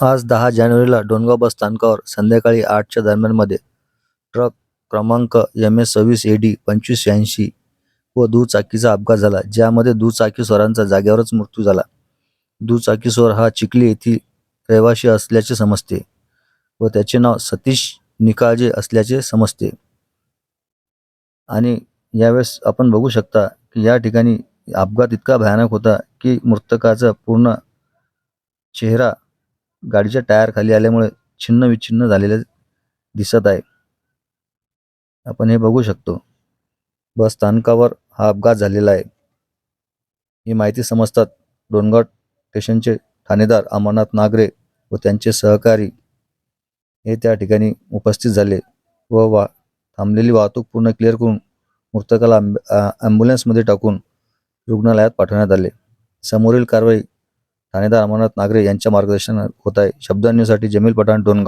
आज 10 जानेवारीला डोणगाव बस स्थानकावर संध्याकाळी 8च्या दरम्यानमध्ये ट्रक क्रमांक MS26AD 2586 व दुचाकीचा अपघात झाला, ज्यामध्ये दुचाकीस्वारांचा जागेवरच मृत्यू झाला. दुचाकीस्वार हा चिखली येथील रहिवासी असल्याचे समजते व त्याचे नाव सतीश निकाळजे असल्याचे समजते. आणि यावेळेस आपण बघू शकता की या ठिकाणी अपघात इतका भयानक होता की मृतकाचा पूर्ण चेहरा गाडीच्या टायर खाली आल्यामुळे छिन्न विच्छिन्न झालेले दिसत आहे. आपण हे बघू शकतो. बस स्थानकावर हा अपघात झालेला आहे. ही माहिती समजतात डोणगाव स्टेशनचे ठाणेदार अमरनाथ नागरे व त्यांचे सहकारी हे त्या ठिकाणी उपस्थित झाले व थांबलेली वाहतूक पूर्ण क्लिअर करून मृतकाला ॲम्ब्युलन्समध्ये टाकून रुग्णालयात पाठवण्यात आले. समोरील कारवाई ठाणेदार अमरनाथ नागरे यांच्या मार्गदर्शनात होत आहे. शब्द न्यूजसाठी जमील पठाण, डोणगाव.